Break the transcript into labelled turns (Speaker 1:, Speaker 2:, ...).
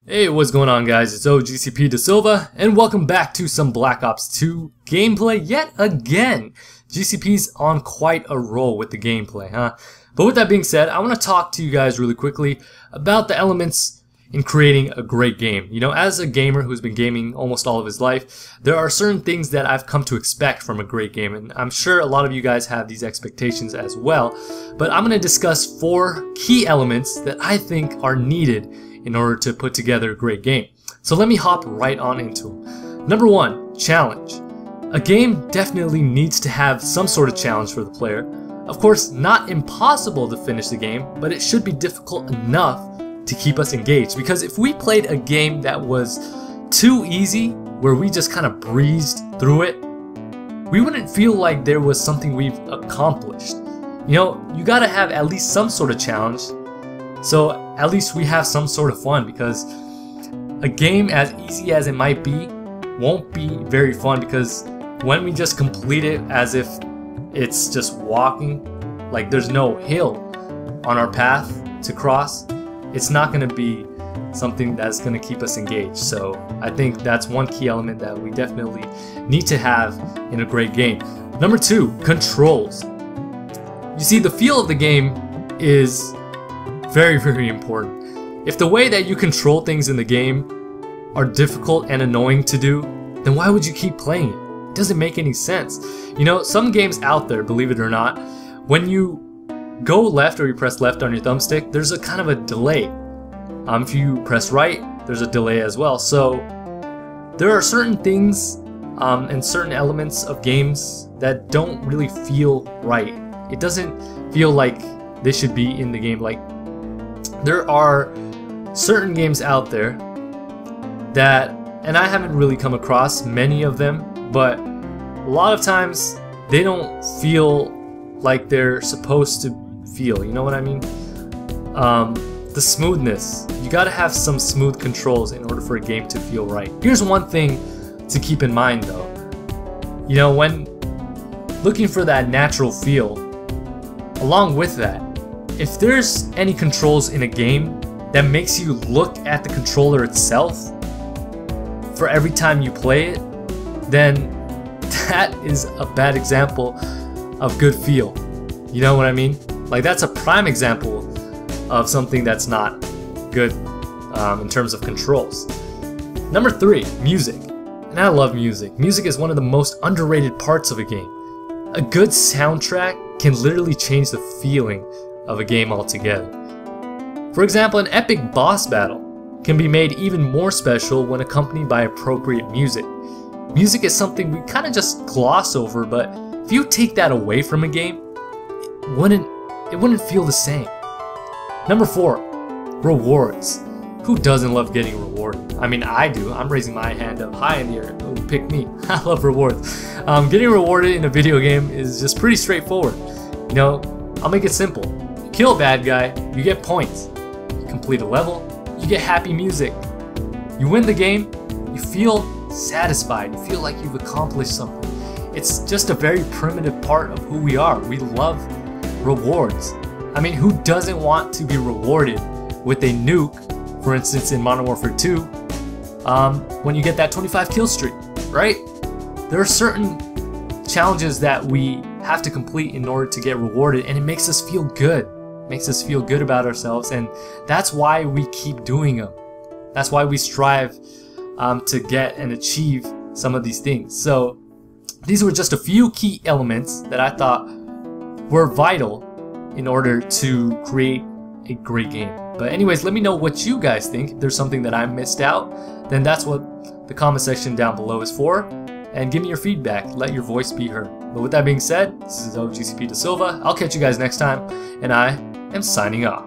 Speaker 1: Hey, what's going on, guys? It's OGCP Da Silva, and welcome back to some Black Ops 2 gameplay yet again. GCP's on quite a roll with the gameplay, huh? But with that being said, I want to talk to you guys really quickly about the elements in creating a great game. You know, as a gamer who's been gaming almost all of his life, there are certain things that I've come to expect from a great game, and I'm sure a lot of you guys have these expectations as well. But I'm going to discuss 4 key elements that I think are needed in order to put together a great game. So let me hop right on into them. Number 1, challenge. A game definitely needs to have some sort of challenge for the player. Of course, not impossible to finish the game, but it should be difficult enough to keep us engaged. Because if we played a game that was too easy, where we just kind of breezed through it, we wouldn't feel like there was something we've accomplished. You know, you gotta have at least some sort of challenge, so at least we have some sort of fun, because a game as easy as it might be won't be very fun, because when we just complete it as if it's just walking, like there's no hill on our path to cross, it's not going to be something that's going to keep us engaged. So I think that's one key element that we definitely need to have in a great game. Number 2, controls. You see, the feel of the game is very, very important. If the way that you control things in the game are difficult and annoying to do, then why would you keep playing it? It doesn't make any sense. You know, some games out there, believe it or not, when you go left or you press left on your thumbstick, there's a kind of a delay. If you press right, there's a delay as well. So there are certain things and certain elements of games that don't really feel right. It doesn't feel like they should be in the game. Like, there are certain games out there that, and I haven't really come across many of them, but a lot of times they don't feel like they're supposed to feel, you know what I mean? The smoothness. You gotta have some smooth controls in order for a game to feel right. Here's one thing to keep in mind though. You know, when looking for that natural feel, along with that, if there's any controls in a game that makes you look at the controller itself for every time you play it, then that is a bad example of good feel. You know what I mean? Like, that's a prime example of something that's not good in terms of controls. Number 3, music. And I love music. Music is one of the most underrated parts of a game. A good soundtrack can literally change the feeling of a game altogether. For example, an epic boss battle can be made even more special when accompanied by appropriate music. Music is something we kind of just gloss over, but if you take that away from a game, it wouldn't feel the same. Number 4, rewards. Who doesn't love getting rewarded? I mean, I do. I'm raising my hand up high in the air. Oh, pick me. I love rewards. Getting rewarded in a video game is just pretty straightforward. You know, I'll make it simple. You kill a bad guy, you get points. You complete a level, you get happy music. You win the game, you feel satisfied. You feel like you've accomplished something. It's just a very primitive part of who we are. We love rewards. I mean, who doesn't want to be rewarded with a nuke, for instance in Modern Warfare 2, when you get that 25 kill streak, right? There are certain challenges that we have to complete in order to get rewarded, and it makes us feel good. It makes us feel good about ourselves, and that's why we keep doing them. That's why we strive to get and achieve some of these things. So these were just a few key elements that I thought were vital in order to create a great game. But anyways, let me know what you guys think. If there's something that I missed out, then that's what the comment section down below is for. And give me your feedback. Let your voice be heard. But with that being said, this is OGCP Da Silva. I'll catch you guys next time, and I am signing off.